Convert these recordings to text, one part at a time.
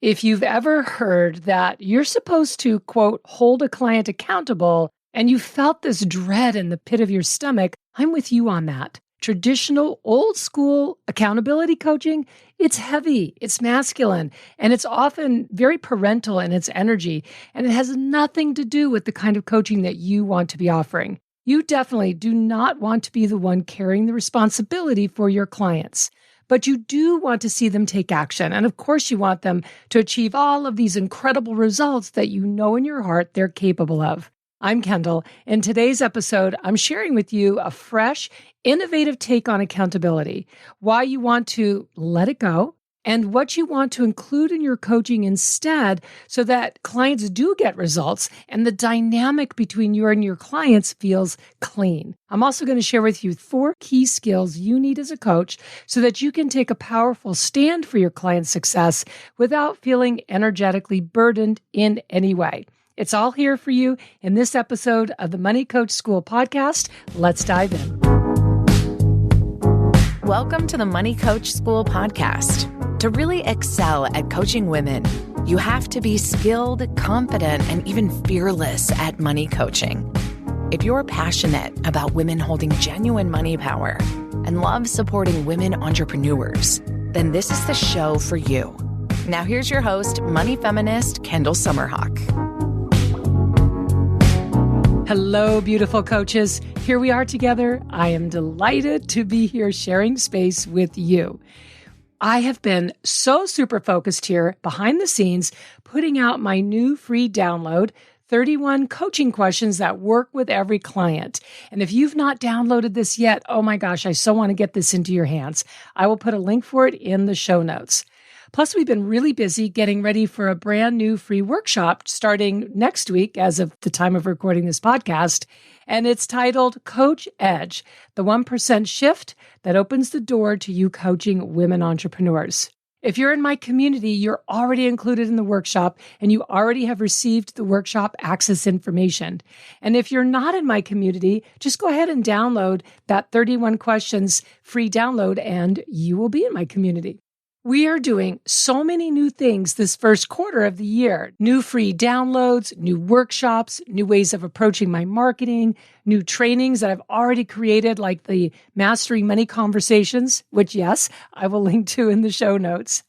If you've ever heard that you're supposed to, quote, hold a client accountable, and you felt this dread in the pit of your stomach, I'm with you on that. Traditional, old school accountability coaching, it's heavy, it's masculine, and it's often very parental in its energy, and it has nothing to do with the kind of coaching that you want to be offering. You definitely do not want to be the one carrying the responsibility for your clients. But you do want to see them take action. And of course, you want them to achieve all of these incredible results that you know in your heart they're capable of. I'm Kendall. In today's episode, I'm sharing with you a fresh, innovative take on accountability, why you want to let it go, and what you want to include in your coaching instead so that clients do get results and the dynamic between you and your clients feels clean. I'm also going to share with you 4 key skills you need as a coach so that you can take a powerful stand for your client's success without feeling energetically burdened in any way. It's all here for you in this episode of the Money Coach School podcast. Let's dive in. Welcome to the Money Coach School podcast. To really excel at coaching women, you have to be skilled, confident, and even fearless at money coaching. If you're passionate about women holding genuine money power and love supporting women entrepreneurs, then this is the show for you. Now here's your host, money feminist Kendall Summerhawk. Hello, beautiful coaches. Here we are together. I am delighted to be here sharing space with you. I have been so super focused here behind the scenes, putting out my new free download, 31 coaching questions that work with every client. And if you've not downloaded this yet, oh my gosh, I so want to get this into your hands. I will put a link for it in the show notes. Plus, we've been really busy getting ready for a brand new free workshop starting next week as of the time of recording this podcast. And it's titled Coach Edge, the 1% shift that opens the door to you coaching women entrepreneurs. If you're in my community, you're already included in the workshop and you already have received the workshop access information. And if you're not in my community, just go ahead and download that 31 questions free download and you will be in my community. We are doing so many new things this first quarter of the year. New free downloads, new workshops, new ways of approaching my marketing, new trainings that I've already created, like the Mastering Money Conversations, which, yes, I will link to in the show notes.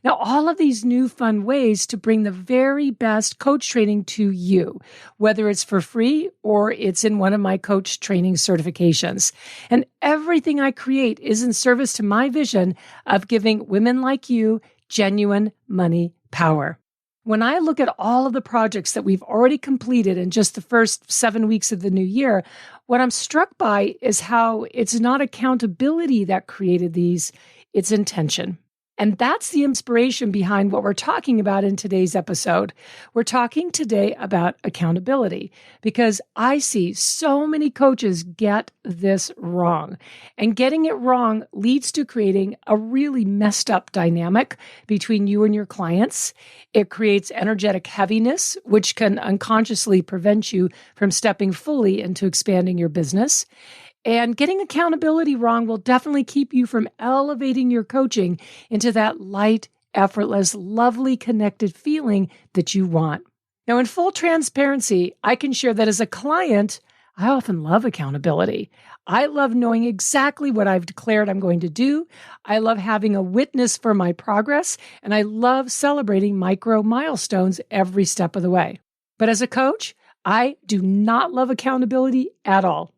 Now, all of these new fun ways to bring the very best coach training to you, whether it's for free or it's in one of my coach training certifications. And everything I create is in service to my vision of giving women like you genuine money power. When I look at all of the projects that we've already completed in just the first 7 weeks of the new year, what I'm struck by is how it's not accountability that created these, it's intention. And that's the inspiration behind what we're talking about in today's episode. We're talking today about accountability because I see so many coaches get this wrong. And getting it wrong leads to creating a really messed up dynamic between you and your clients. It creates energetic heaviness, which can unconsciously prevent you from stepping fully into expanding your business. And getting accountability wrong will definitely keep you from elevating your coaching into that light, effortless, lovely, connected feeling that you want. Now, in full transparency, I can share that as a client, I often love accountability. I love knowing exactly what I've declared I'm going to do. I love having a witness for my progress, and I love celebrating micro milestones every step of the way. But as a coach, I do not love accountability at all.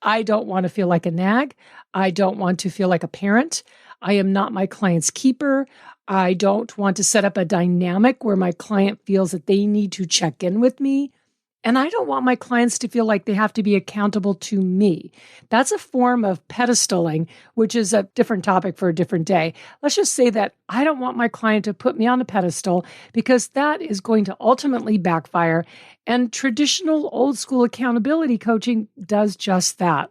I don't want to feel like a nag. I don't want to feel like a parent. I am not my client's keeper. I don't want to set up a dynamic where my client feels that they need to check in with me. And I don't want my clients to feel like they have to be accountable to me. That's a form of pedestaling, which is a different topic for a different day. Let's just say that I don't want my client to put me on a pedestal because that is going to ultimately backfire. And traditional old school accountability coaching does just that.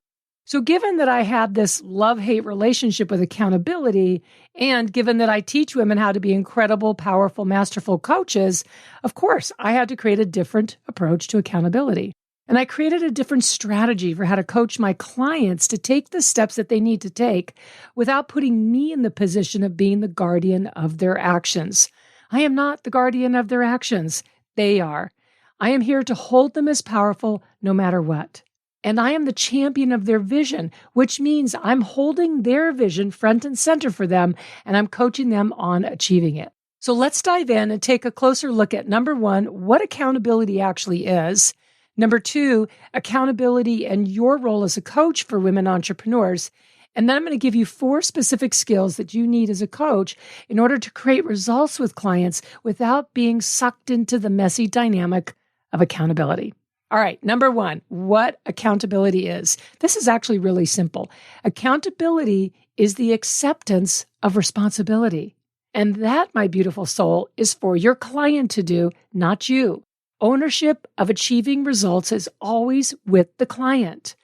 So given that I had this love-hate relationship with accountability, and given that I teach women how to be incredible, powerful, masterful coaches, of course, I had to create a different approach to accountability. And I created a different strategy for how to coach my clients to take the steps that they need to take without putting me in the position of being the guardian of their actions. I am not the guardian of their actions. They are. I am here to hold them as powerful no matter what. And I am the champion of their vision, which means I'm holding their vision front and center for them, and I'm coaching them on achieving it. So let's dive in and take a closer look at number one, what accountability actually is. Number two, accountability and your role as a coach for women entrepreneurs. And then I'm going to give you 4 specific skills that you need as a coach in order to create results with clients without being sucked into the messy dynamic of accountability. All right, number one, what accountability is. This is actually really simple. Accountability is the acceptance of responsibility. And that, my beautiful soul, is for your client to do, not you. Ownership of achieving results is always with the client.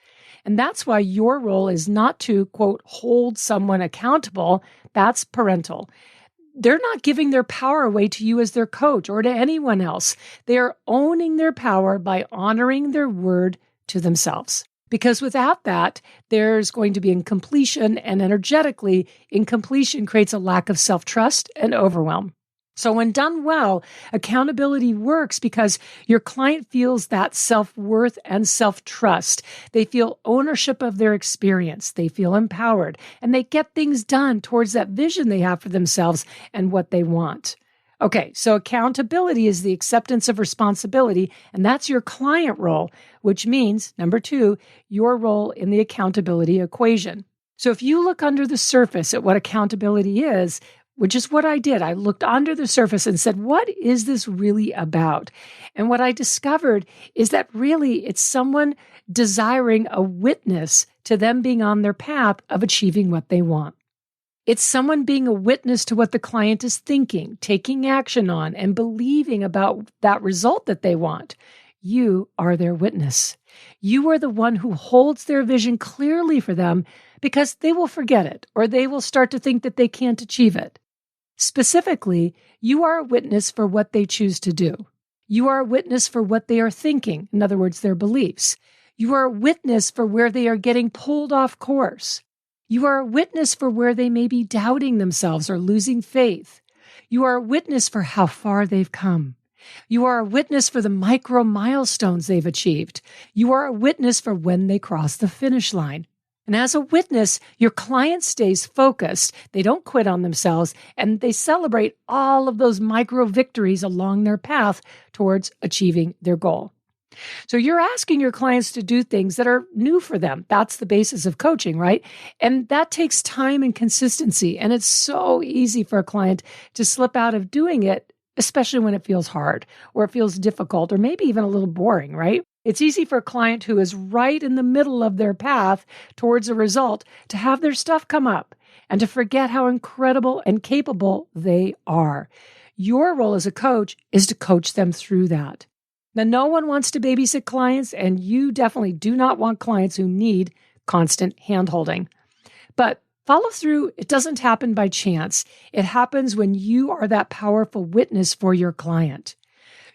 And that's why your role is not to, quote, hold someone accountable. That's parental. They're not giving their power away to you as their coach or to anyone else. They are owning their power by honoring their word to themselves. Because without that, there's going to be incompletion, and energetically, incompletion creates a lack of self-trust and overwhelm. So when done well, accountability works because your client feels that self-worth and self-trust. They feel ownership of their experience. They feel empowered, and they get things done towards that vision they have for themselves and what they want. Okay, so accountability is the acceptance of responsibility, and that's your client role, which means, number two, your role in the accountability equation. So if you look under the surface at what accountability is, which is what I did. I looked under the surface and said, what is this really about? And what I discovered is that really it's someone desiring a witness to them being on their path of achieving what they want. It's someone being a witness to what the client is thinking, taking action on, and believing about that result that they want. You are their witness. You are the one who holds their vision clearly for them because they will forget it or they will start to think that they can't achieve it. Specifically, you are a witness for what they choose to do. You are a witness for what they are thinking, in other words, their beliefs. You are a witness for where they are getting pulled off course. You are a witness for where they may be doubting themselves or losing faith. You are a witness for how far they've come. You are a witness for the micro milestones they've achieved. You are a witness for when they cross the finish line. And as a witness, your client stays focused. They don't quit on themselves, and they celebrate all of those micro victories along their path towards achieving their goal. So you're asking your clients to do things that are new for them. That's the basis of coaching, right? And that takes time and consistency. And it's so easy for a client to slip out of doing it, especially when it feels hard or it feels difficult or maybe even a little boring, right? It's easy for a client who is right in the middle of their path towards a result to have their stuff come up and to forget how incredible and capable they are. Your role as a coach is to coach them through that. Now, no one wants to babysit clients, and you definitely do not want clients who need constant handholding. But follow through, it doesn't happen by chance. It happens when you are that powerful witness for your client.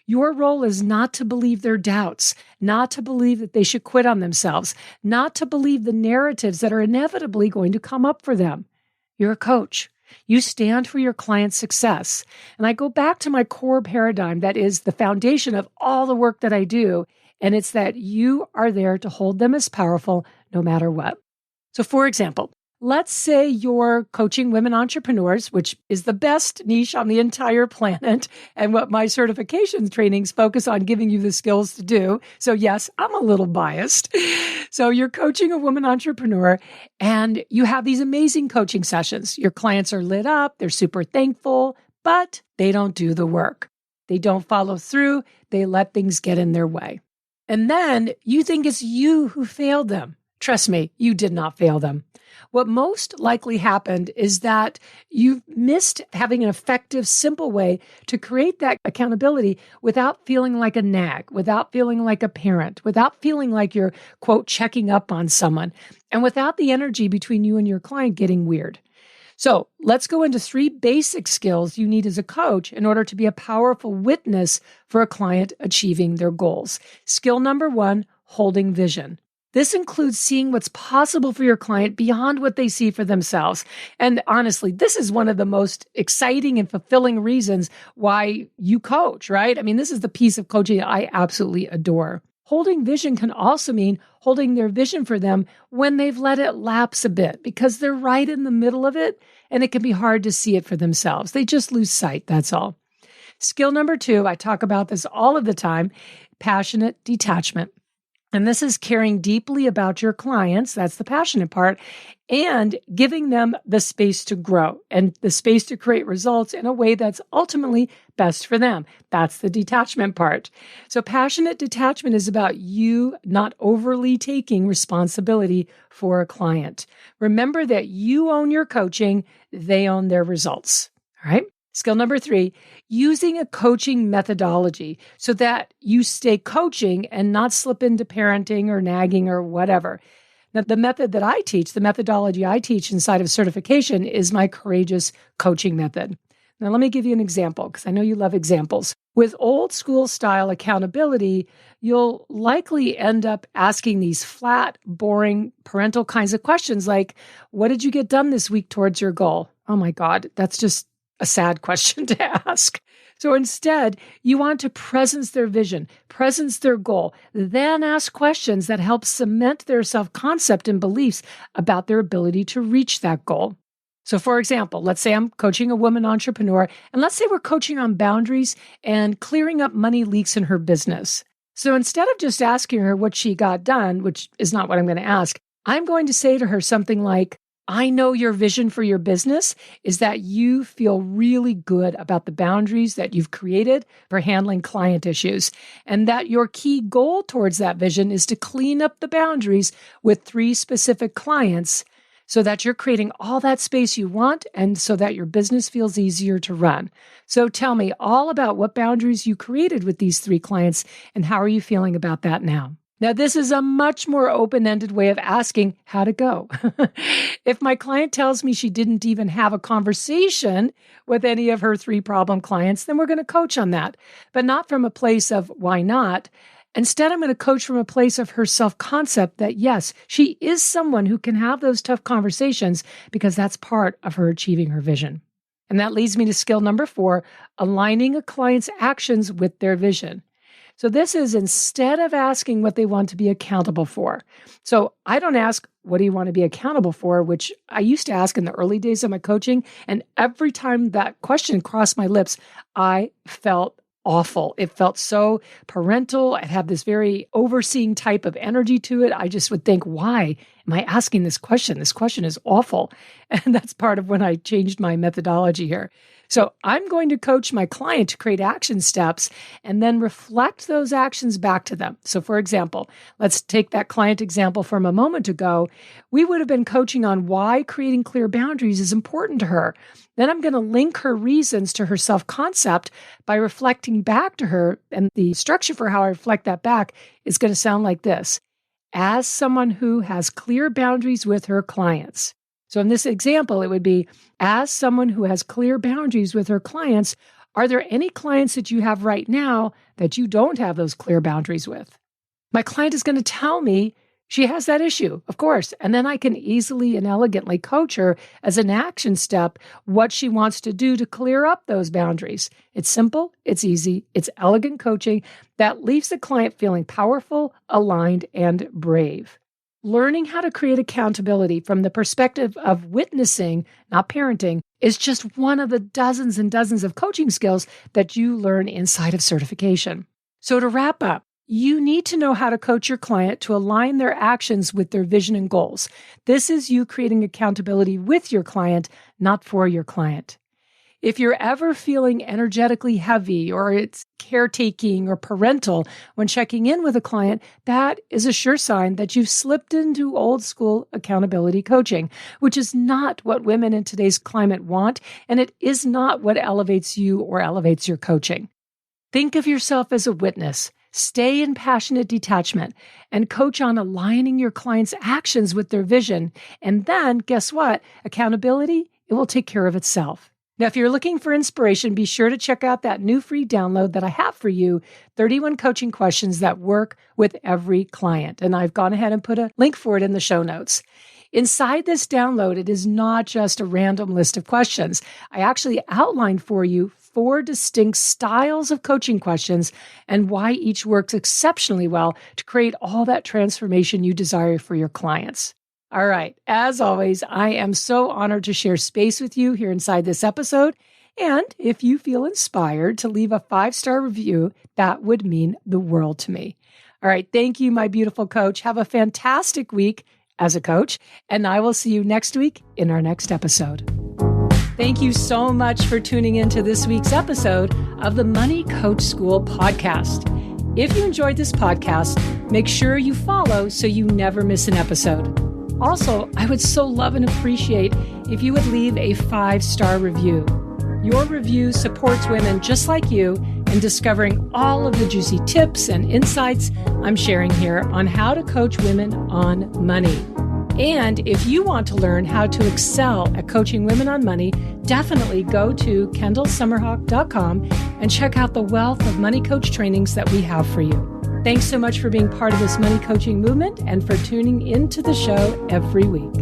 Your role is not to believe their doubts, not to believe that they should quit on themselves, not to believe the narratives that are inevitably going to come up for them. You're a coach. You stand for your client's success. And I go back to my core paradigm that is the foundation of all the work that I do, and it's that you are there to hold them as powerful no matter what. So for example, let's say you're coaching women entrepreneurs, which is the best niche on the entire planet and what my certification trainings focus on giving you the skills to do. So yes, I'm a little biased. So you're coaching a woman entrepreneur and you have these amazing coaching sessions. Your clients are lit up, they're super thankful, but they don't do the work. They don't follow through. They let things get in their way. And then you think it's you who failed them. Trust me, you did not fail them. What most likely happened is that you missed having an effective, simple way to create that accountability without feeling like a nag, without feeling like a parent, without feeling like you're, quote, checking up on someone, and without the energy between you and your client getting weird. So let's go into 3 basic skills you need as a coach in order to be a powerful witness for a client achieving their goals. Skill number 1, holding vision. This includes seeing what's possible for your client beyond what they see for themselves. And honestly, this is one of the most exciting and fulfilling reasons why you coach, right? I mean, this is the piece of coaching I absolutely adore. Holding vision can also mean holding their vision for them when they've let it lapse a bit because they're right in the middle of it and it can be hard to see it for themselves. They just lose sight, that's all. Skill number 2, I talk about this all of the time, passionate detachment. And this is caring deeply about your clients, that's the passionate part, and giving them the space to grow and the space to create results in a way that's ultimately best for them. That's the detachment part. So passionate detachment is about you not overly taking responsibility for a client. Remember that you own your coaching, they own their results. All right? Skill number 3, using a coaching methodology so that you stay coaching and not slip into parenting or nagging or whatever. Now, the method that I teach, the methodology I teach inside of certification is my courageous coaching method. Now, let me give you an example because I know you love examples. With old school style accountability, you'll likely end up asking these flat, boring parental kinds of questions like, what did you get done this week towards your goal? Oh my God, that's just a sad question to ask. So instead, you want to presence their vision, presence their goal, then ask questions that help cement their self-concept and beliefs about their ability to reach that goal. So for example, let's say I'm coaching a woman entrepreneur, and let's say we're coaching on boundaries and clearing up money leaks in her business. So instead of just asking her what she got done, which is not what I'm going to ask, I'm going to say to her something like, I know your vision for your business is that you feel really good about the boundaries that you've created for handling client issues, and that your key goal towards that vision is to clean up the boundaries with 3 specific clients so that you're creating all that space you want and so that your business feels easier to run. So tell me all about what boundaries you created with these 3 clients and how are you feeling about that now? Now, this is a much more open-ended way of asking how to go. If my client tells me she didn't even have a conversation with any of her 3 problem clients, then we're going to coach on that, but not from a place of why not. Instead, I'm going to coach from a place of her self-concept that, yes, she is someone who can have those tough conversations because that's part of her achieving her vision. And that leads me to skill number 4, aligning a client's actions with their vision. So this is instead of asking what they want to be accountable for. So I don't ask, what do you want to be accountable for? Which I used to ask in the early days of my coaching. And every time that question crossed my lips, I felt awful. It felt so parental. It had this very overseeing type of energy to it. I just would think, why am I asking this question? This question is awful. And that's part of when I changed my methodology here. So I'm going to coach my client to create action steps and then reflect those actions back to them. So for example, let's take that client example from a moment ago. We would have been coaching on why creating clear boundaries is important to her. Then I'm going to link her reasons to her self-concept by reflecting back to her. And the structure for how I reflect that back is going to sound like this. As someone who has clear boundaries with her clients. So in this example, it would be, as someone who has clear boundaries with her clients, are there any clients that you have right now that you don't have those clear boundaries with? My client is going to tell me she has that issue, of course, and then I can easily and elegantly coach her as an action step what she wants to do to clear up those boundaries. It's simple, it's easy, it's elegant coaching that leaves the client feeling powerful, aligned, and brave. Learning how to create accountability from the perspective of witnessing, not parenting, is just one of the dozens and dozens of coaching skills that you learn inside of certification. So to wrap up, you need to know how to coach your client to align their actions with their vision and goals. This is you creating accountability with your client, not for your client. If you're ever feeling energetically heavy or it's caretaking or parental when checking in with a client, that is a sure sign that you've slipped into old school accountability coaching, which is not what women in today's climate want, and it is not what elevates you or elevates your coaching. Think of yourself as a witness. Stay in passionate detachment and coach on aligning your client's actions with their vision. And then, guess what? Accountability, it will take care of itself. Now, if you're looking for inspiration, be sure to check out that new free download that I have for you, 31 coaching questions that work with every client. And I've gone ahead and put a link for it in the show notes. Inside this download, it is not just a random list of questions. I actually outlined for you 4 distinct styles of coaching questions and why each works exceptionally well to create all that transformation you desire for your clients. All right. As always, I am so honored to share space with you here inside this episode. And if you feel inspired to leave a 5-star review, that would mean the world to me. All right. Thank you, my beautiful coach. Have a fantastic week as a coach, and I will see you next week in our next episode. Thank you so much for tuning into this week's episode of the Money Coach School podcast. If you enjoyed this podcast, make sure you follow so you never miss an episode. Also, I would so love and appreciate if you would leave a 5-star review. Your review supports women just like you in discovering all of the juicy tips and insights I'm sharing here on how to coach women on money. And if you want to learn how to excel at coaching women on money, definitely go to kendallsummerhawk.com and check out the wealth of money coach trainings that we have for you. Thanks so much for being part of this money coaching movement and for tuning into the show every week.